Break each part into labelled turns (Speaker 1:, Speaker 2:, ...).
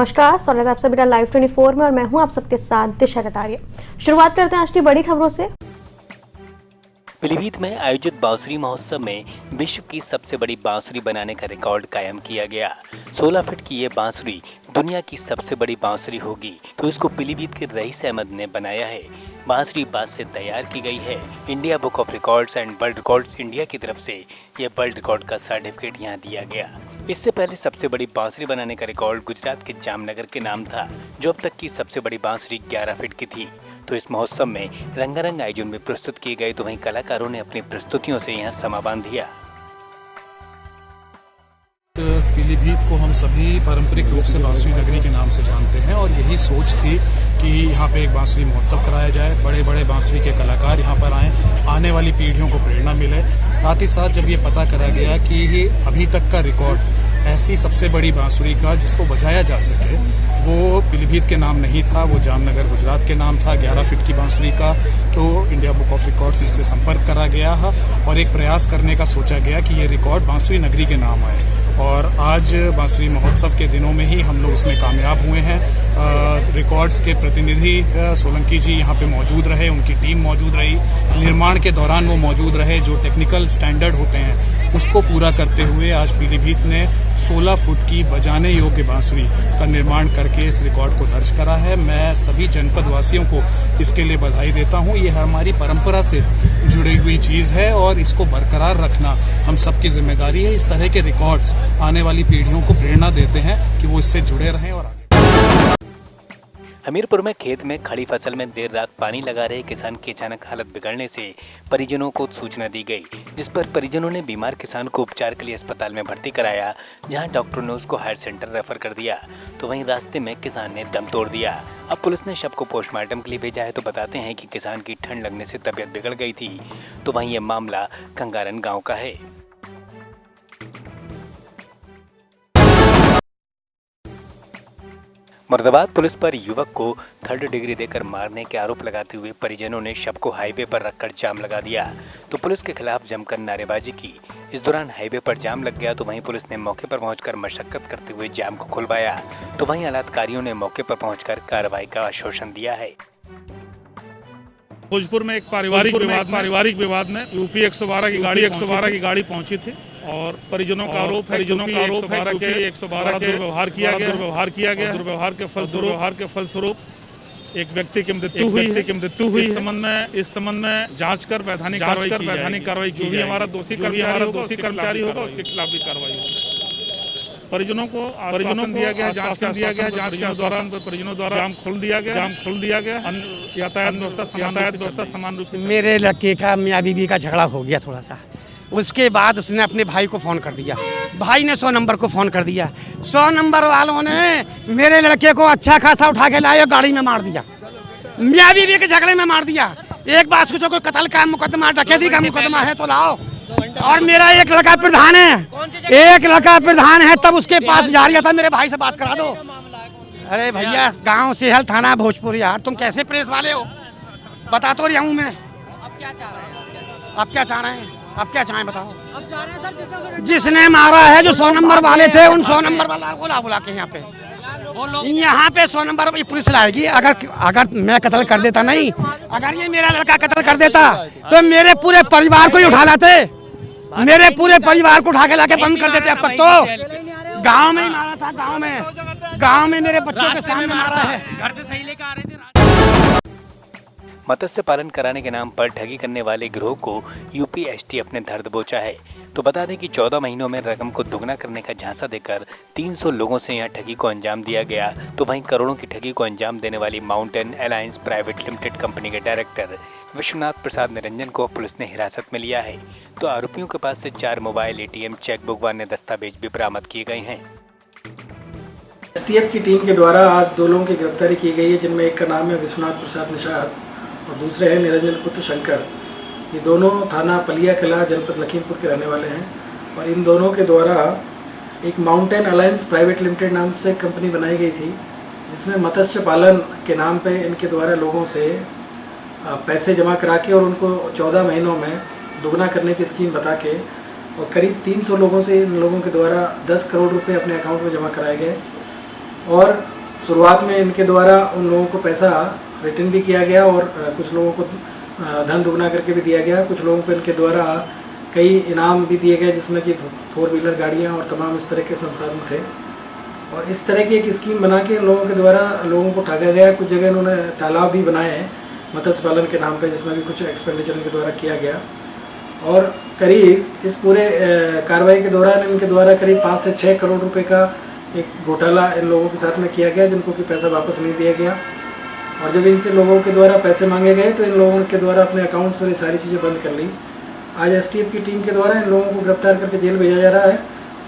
Speaker 1: नमस्कार, स्वागत है आप सभी का लाइव 24 में और मैं हूं आप सबके साथ दिशा कटारिया। शुरुआत करते हैं आज की बड़ी खबरों से।
Speaker 2: पीलीभीत में आयोजित बांसुरी महोत्सव में विश्व की सबसे बड़ी बांसुरी बनाने का रिकॉर्ड कायम किया गया। 16 फीट की ये बांसुरी दुनिया की सबसे बड़ी बांसुरी होगी, तो इसको पीलीभीत के रईस अहमद ने बनाया है। बांसुरी बांस से तैयार की गई है। India book of records and world records India की तरफ से यह वर्ल्ड रिकॉर्ड का सर्टिफिकेट यहाँ दिया गया। इससे पहले सबसे बड़ी बांसुरी बनाने का रिकॉर्ड गुजरात के जामनगर के नाम था, जो अब तक की सबसे बड़ी बांसुरी 11 फीट की थी। तो इस महोत्सव में रंगारंग आयोजन में प्रस्तुत किए गए, तो वहीं कलाकारों ने अपनी प्रस्तुतियों से यहाँ समा बांध दिया।
Speaker 3: पीलीभीत को हम सभी पारंपरिक रूप से बांसुरी नगरी के नाम से जानते हैं और यही सोच थी कि यहाँ पे एक बांसुरी महोत्सव कराया जाए, बड़े बड़े बांसुरी के कलाकार यहाँ पर आएँ, आने वाली पीढ़ियों को प्रेरणा मिले। साथ ही साथ जब ये पता करा गया कि अभी तक का रिकॉर्ड ऐसी सबसे बड़ी बांसुरी का जिसको बजाया जा सके वो पीलीभीत के नाम नहीं था, वो जामनगर गुजरात के नाम था, 11 फीट की बांसुरी का। तो इंडिया बुक ऑफ रिकॉर्ड्स से संपर्क करा गया और एक प्रयास करने का सोचा गया कि ये रिकॉर्ड बांसुरी नगरी के नाम आए। और आज बांसुरी महोत्सव के दिनों में ही हम लोग इसमें कामयाब हुए हैं। रिकॉर्ड्स के प्रतिनिधि सोलंकी जी यहाँ पे मौजूद रहे, उनकी टीम मौजूद रही, निर्माण के दौरान वो मौजूद रहे। जो टेक्निकल स्टैंडर्ड होते हैं उसको पूरा करते हुए आज पीलीभीत ने 16 फुट की बजाने योग्य बांसुरी का निर्माण करके इस रिकॉर्ड को दर्ज करा है। मैं सभी जनपद वासियों को इसके लिए बधाई देता हूँ। ये हमारी परंपरा से जुड़ी हुई चीज़ है और इसको बरकरार रखना हम सबकी जिम्मेदारी है। इस तरह के रिकॉर्ड्स आने वाली पीढ़ियों को प्रेरणा देते हैं कि वो इससे जुड़े रहें और आगे।
Speaker 2: हमीरपुर में खेत में खड़ी फसल में देर रात पानी लगा रहे किसान की अचानक हालत बिगड़ने से परिजनों को सूचना दी गई, जिस पर परिजनों ने बीमार किसान को उपचार के लिए अस्पताल में भर्ती कराया, जहां डॉक्टरों ने उसको हायर सेंटर रेफर कर दिया। तो वहीं रास्ते में किसान ने दम तोड़ दिया। अब पुलिस ने शव को पोस्टमार्टम के लिए भेजा है। तो बताते हैं कि किसान की ठंड लगने से तबीयत बिगड़ गई थी। तो वहीं ये मामला कंगारन गाँव का है। मुरादाबाद पुलिस पर युवक को 3rd डिग्री देकर मारने के आरोप लगाते हुए परिजनों ने शव को हाईवे पर रखकर जाम लगा दिया। तो पुलिस के खिलाफ जमकर नारेबाजी की। इस दौरान हाईवे पर जाम लग गया, तो वहीं पुलिस ने मौके पर पहुंचकर मशक्कत करते हुए जाम को खुलवाया। तो वहीं आलाधिकारियों ने मौके पर पहुंचकर कार्रवाई का आश्वासन दिया है।
Speaker 4: भोजपुर में एक पारिवारिक विवाद में यूपी 112 की गाड़ी पहुंची थी और परिजनों का आरोप है कि 112 के दुर्व्यवहार किया गया। दुर्व्यवहार के फलस्वरूप एक व्यक्ति की मृत्यु हुई। इस संबंध में जांच कर वैधानिक कार्रवाई की जाएगी। हमारा दोषी कर्मचारी होगा उसके खिलाफ भी कार्रवाई होगी। परिजनों को दिया गया, जांच के दौरान परिजनों द्वारा जाम खोल दिया गया। यातायात व्यवस्था समान रूप से।
Speaker 5: मेरे लड़के का मियाँ बीवी का झगड़ा हो गया थोड़ा सा, उसके बाद उसने अपने भाई को फ़ोन कर दिया। भाई ने 100 नंबर को फ़ोन कर दिया। 100 नंबर वालों ने मेरे लड़के को अच्छा खासा उठा के लाए और गाड़ी में मार दिया। मियाँ बीवी के झगड़े में मार दिया। एक बात सोचो, कोई कत्ल का मुकदमा, डकैती का मुकदमा है तो लाओ। और मेरा एक लड़का प्रधान है, तब उसके पास जा रहा था, मेरे भाई से बात करा दो। अरे भैया, गांव सेहल, थाना भोजपुर। यार तुम कैसे प्रेस वाले हो, बता तो रहा हूँ मैं। आप क्या चाह रहे हैं? आप क्या चाहें बताओ। अब चाह रहे हैं सर, जिसने मारा है, जो 100 नंबर वाले थे, उन 100 नंबर वाला को बुला के यहाँ पे 100 नंबर पुलिस लाएगी। अगर मैं कत्ल कर देता, नहीं, अगर ये मेरा लड़का कत्ल कर देता तो मेरे पूरे परिवार को ही उठा लाते, मेरे पूरे परिवार को उठा के लाके बंद कर देते। अब तक तो गांव में ही मारा था, गांव में मेरे बच्चों के सामने मारा है। घर से सही लेकर आ रहे थे।
Speaker 2: मत्स्य पालन कराने के नाम पर ठगी करने वाले गिरोह को यूपी एसटीएफ ने धर दबोचा है। तो बता दें कि 14 महीनों में रकम को दुगना करने का झांसा देकर 300 लोगों से यहां ठगी को अंजाम दिया गया। तो वहीं करोड़ों की ठगी को अंजाम देने वाली mountain alliance private limited company के डायरेक्टर विश्वनाथ प्रसाद निरंजन को पुलिस ने हिरासत में लिया है। तो आरोपियों के पास से 4 मोबाइल, ATM, चेकबुक व अन्य दस्तावेज भी बरामद किए गए हैं।
Speaker 6: एसटीएफ की टीम के द्वारा आज 2 लोगों की गिरफ्तारी की गई है, जिनमें एक का नाम है विश्वनाथ प्रसाद निषाद और दूसरे हैं निरंजन पुत्र शंकर। ये दोनों थाना पलिया कला, जनपद लखीमपुर के रहने वाले हैं। और इन दोनों के द्वारा एक माउंटेन अलायंस प्राइवेट लिमिटेड नाम से कंपनी बनाई गई थी, जिसमें मत्स्य पालन के नाम पे इनके द्वारा लोगों से पैसे जमा करा के और उनको 14 महीनों में दुगना करने की स्कीम बता के और करीब 300 लोगों से इन लोगों के द्वारा 10 करोड़ रुपए अपने अकाउंट में जमा कराए गए। और शुरुआत में इनके द्वारा उन लोगों को पैसा रिटर्न भी किया गया और कुछ लोगों को धन दुगना करके भी दिया गया। कुछ लोगों को इनके द्वारा कई इनाम भी दिए गए, जिसमें कि 4 व्हीलर गाड़ियाँ और तमाम इस तरह के संसाधन थे। और इस तरह की एक स्कीम बना के लोगों के द्वारा लोगों को ठगा गया। कुछ जगह इन्होंने तालाब भी बनाए हैं मत्स्य पालन के नाम पे, जिसमें भी कुछ एक्सपेंडिचर इनके द्वारा किया गया। और करीब इस पूरे कार्रवाई के दौरान इनके द्वारा करीब 5 से 6 करोड़ रुपए का एक घोटाला इन लोगों के साथ में किया गया, जिनको कि पैसा वापस नहीं दिया गया। और जब इनसे लोगों के द्वारा पैसे मांगे गए तो इन लोगों के द्वारा अपने अकाउंट से ये सारी चीज़ें बंद कर ली। आज एसटीएफ की टीम के द्वारा इन लोगों को गिरफ्तार करके जेल भेजा जा रहा है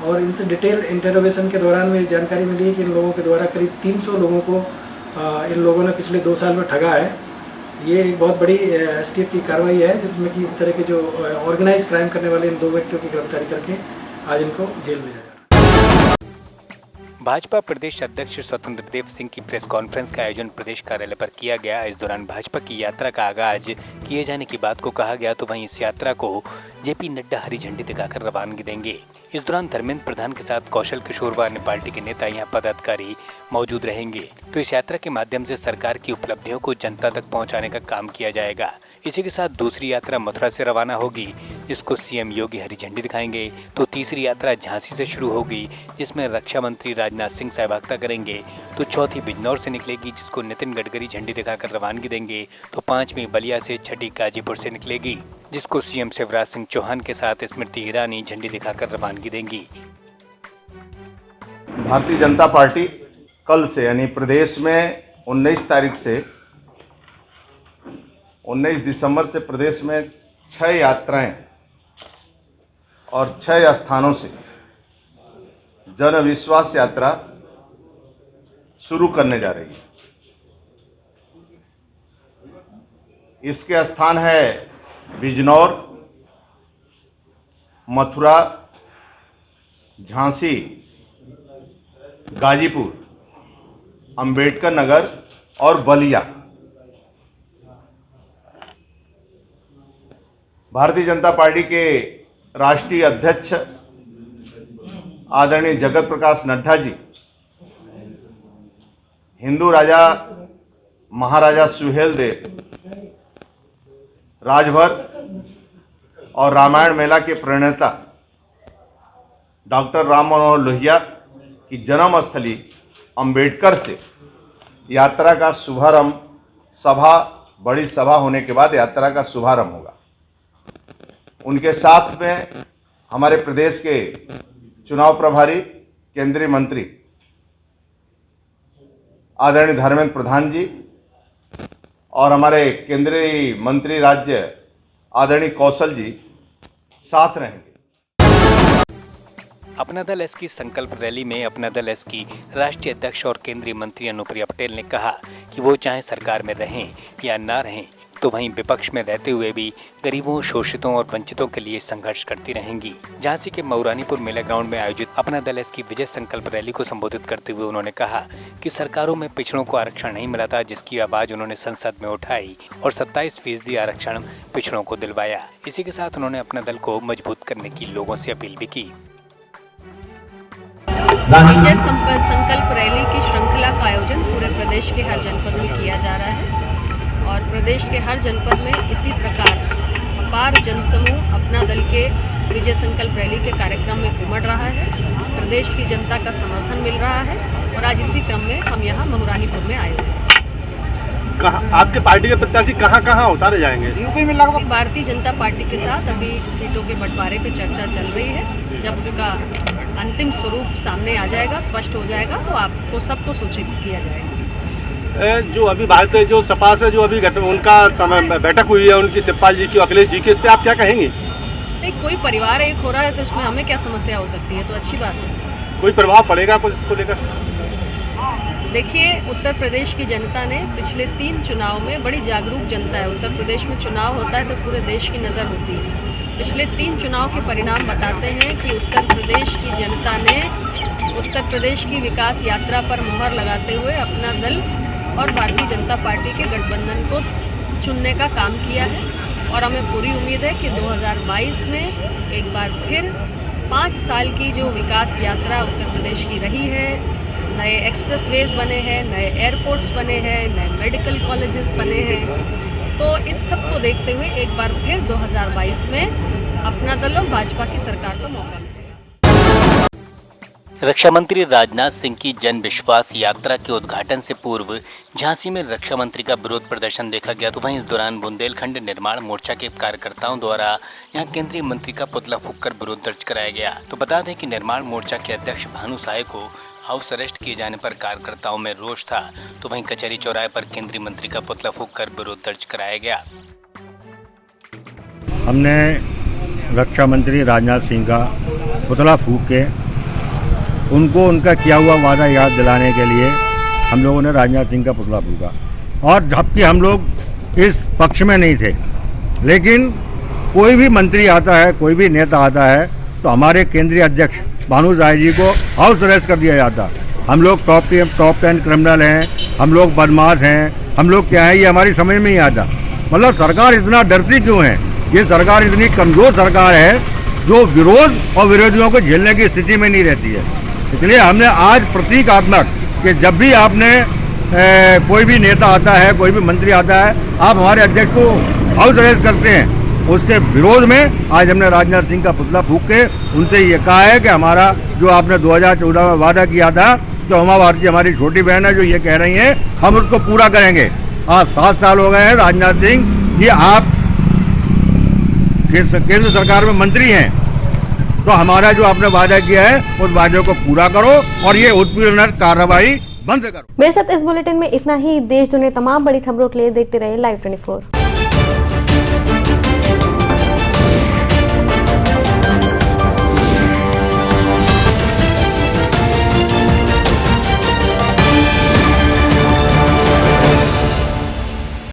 Speaker 6: और इनसे डिटेल इंटरोगेशन के दौरान में जानकारी मिली है कि इन लोगों के द्वारा करीब 300 लोगों को इन लोगों ने पिछले 2 साल में ठगा है। ये एक बहुत बड़ी एसटीएफ की कार्रवाई है, जिसमें कि इस तरह के जो ऑर्गेनाइज क्राइम करने वाले इन 2 व्यक्तियों की गिरफ्तारी करके आज इनको जेल भेजा जा रहा है।
Speaker 2: भाजपा प्रदेश अध्यक्ष स्वतंत्र देव सिंह की प्रेस कॉन्फ्रेंस का आयोजन प्रदेश कार्यालय पर किया गया। इस दौरान भाजपा की यात्रा का आगाज किए जाने की बात को कहा गया, तो वहीं इस यात्रा को जेपी नड्डा हरी झंडी दिखाकर रवानगी देंगे। इस दौरान धर्मेंद्र प्रधान के साथ कौशल किशोर व अन्य पार्टी के नेता यहाँ पदाधिकारी मौजूद रहेंगे। तो इस यात्रा के माध्यम से सरकार की उपलब्धियों को जनता तक पहुँचाने का काम किया जाएगा। इसी के साथ दूसरी यात्रा मथुरा से रवाना होगी, जिसको सीएम योगी हरी झंडी दिखाएंगे। तो तीसरी यात्रा झांसी से शुरू होगी, जिसमें रक्षा मंत्री राजनाथ सिंह सहभागिता करेंगे। तो चौथी बिजनौर से निकलेगी, जिसको नितिन गडकरी झंडी दिखाकर रवानगी देंगे। तो 5वीं बलिया से, 6ठी गाजीपुर से निकलेगी, जिसको सीएम शिवराज सिंह चौहान के साथ स्मृति ईरानी झंडी दिखाकर रवानगी देंगी।
Speaker 7: भारतीय जनता पार्टी कल से यानी प्रदेश में 19 दिसंबर से प्रदेश में 6 यात्राएं और 6 स्थानों से जन विश्वास यात्रा शुरू करने जा रही है। इसके स्थान है बिजनौर, मथुरा, झांसी, गाजीपुर, अंबेडकर नगर और बलिया। भारतीय जनता पार्टी के राष्ट्रीय अध्यक्ष आदरणीय जगत प्रकाश नड्डा जी हिंदू राजा महाराजा सुहेलदेव, राजभर और रामायण मेला के प्रणेता डॉक्टर राम मनोहर लोहिया की जन्मस्थली अंबेडकर से यात्रा का शुभारंभ बड़ी सभा होने के बाद यात्रा का शुभारंभ होगा। उनके साथ में हमारे प्रदेश के चुनाव प्रभारी केंद्रीय मंत्री आदरणीय धर्मेंद्र प्रधान जी और हमारे केंद्रीय मंत्री राज्य आदरणीय कौशल जी साथ रहेंगे।
Speaker 2: अपना दल एस की संकल्प रैली में अपना दल एस की राष्ट्रीय अध्यक्ष और केंद्रीय मंत्री अनुप्रिया पटेल ने कहा कि वो चाहे सरकार में रहें या ना रहें, तो वहीं विपक्ष में रहते हुए भी गरीबों, शोषितों और वंचितों के लिए संघर्ष करती रहेंगी। झांसी के मऊरानीपुर मेला ग्राउंड में आयोजित अपना दल एस की विजय संकल्प रैली को संबोधित करते हुए उन्होंने कहा कि सरकारों में पिछड़ों को आरक्षण नहीं मिला था, जिसकी आवाज उन्होंने संसद में उठाई और 27% आरक्षण पिछड़ों को दिलवाया। इसी के साथ उन्होंने अपना दल को मजबूत करने की लोगों से अपील भी की।
Speaker 8: विजय संकल्प रैली की श्रृंखला का आयोजन पूरे प्रदेश के हर जनपद में किया जा रहा है और प्रदेश के हर जनपद में इसी प्रकार अपार जनसमूह अपना दल के विजय संकल्प रैली के कार्यक्रम में उमड़ रहा है। प्रदेश की जनता का समर्थन मिल रहा है और आज इसी क्रम में हम यहाँ मऊरानीपुर में आए हैं।
Speaker 9: आपके पार्टी के प्रत्याशी कहाँ उतारे जाएंगे?
Speaker 8: यूपी में लगभग भारतीय जनता पार्टी के साथ अभी सीटों के बंटवारे पे चर्चा चल रही है। जब उसका अंतिम स्वरूप सामने आ जाएगा, स्पष्ट हो जाएगा, तो आपको सबको सूचित किया जाएगा।
Speaker 9: जो अभी भारतीय जो सपा से जो अभी उनका बैठक हुई है उनकी शिवपाल जी की, अखिलेश जी की, इस पर आप क्या कहेंगे?
Speaker 8: नहीं, कोई परिवार एक हो रहा है तो इसमें हमें क्या समस्या हो सकती है, तो अच्छी बात है।
Speaker 9: कोई प्रभाव पड़ेगा कुछ इसको लेकर?
Speaker 8: देखिए, उत्तर प्रदेश की जनता ने पिछले 3 चुनाव में, बड़ी जागरूक जनता है, उत्तर प्रदेश में चुनाव होता है तो पूरे देश की नज़र होती है। पिछले 3 चुनाव के परिणाम बताते हैं कि उत्तर प्रदेश की जनता ने उत्तर प्रदेश की विकास यात्रा पर मुहर लगाते हुए अपना दल और भारतीय जनता पार्टी के गठबंधन को चुनने का काम किया है और हमें पूरी उम्मीद है कि 2022 में एक बार फिर 5 साल की जो विकास यात्रा उत्तर प्रदेश की रही है, नए एक्सप्रेसवेज बने हैं, नए एयरपोर्ट्स बने हैं, नए मेडिकल कॉलेजेस बने हैं। तो इस सब को देखते हुए एक बार फिर 2022 में अपना दल और भाजपा की सरकार को मौका मिलेगा।
Speaker 2: रक्षा मंत्री राजनाथ सिंह की जन विश्वास यात्रा के उद्घाटन से पूर्व झांसी में रक्षा मंत्री का विरोध प्रदर्शन देखा गया। तो वहीं इस दौरान बुंदेलखंड निर्माण मोर्चा के कार्यकर्ताओं द्वारा यहां केंद्रीय मंत्री का पुतला फूंककर विरोध दर्ज कराया गया। तो बता दें कि निर्माण मोर्चा के अध्यक्ष भानु साय को हाउस अरेस्ट किए जाने पर कार्यकर्ताओं में रोष था। तो वहीं कचहरी चौराहे पर केंद्रीय मंत्री का पुतला फूंककर विरोध दर्ज कराया गया।
Speaker 10: हमने रक्षा मंत्री राजनाथ सिंह का पुतला फूंक के उनको उनका किया हुआ वादा याद दिलाने के लिए हम लोगों ने राजनाथ सिंह का पुतला फूंका। और जबकि हम लोग इस पक्ष में नहीं थे, लेकिन कोई भी मंत्री आता है, कोई भी नेता आता है तो हमारे केंद्रीय अध्यक्ष भानु साय जी को हाउस अरेस्ट कर दिया जाता। हम लोग टॉप 10 क्रिमिनल हैं, हम लोग बदमाश हैं, हम लोग क्या हैं, ये हमारी समझ में नहीं आता। मतलब सरकार इतना डरती क्यों है? ये सरकार इतनी कमज़ोर सरकार है जो विरोध और विरोधियों को झेलने की स्थिति में नहीं रहती है। इसलिए हमने आज प्रतीकात्मक कि जब भी आपने कोई भी नेता आता है, कोई भी मंत्री आता है, आप हमारे अध्यक्ष को हाउस अरेस्ट करते हैं, उसके विरोध में आज हमने राजनाथ सिंह का पुतला फूंक के उनसे ये कहा है कि हमारा जो आपने 2014 में वादा किया था, जो उमा भारती हमारी छोटी बहन है जो ये कह रही हैं, हम उसको पूरा करेंगे। आज 7 साल हो गए हैं राजनाथ सिंह, ये आप केंद्र सरकार में मंत्री हैं, तो हमारा जो आपने वादा किया है उस वादे को पूरा करो और ये उत्पीड़न कार्रवाई बंद करो।
Speaker 1: मेरे साथ इस बुलेटिन में इतना ही। देश दुनिया तमाम बड़ी खबरों के लिए देखते रहे Live 24।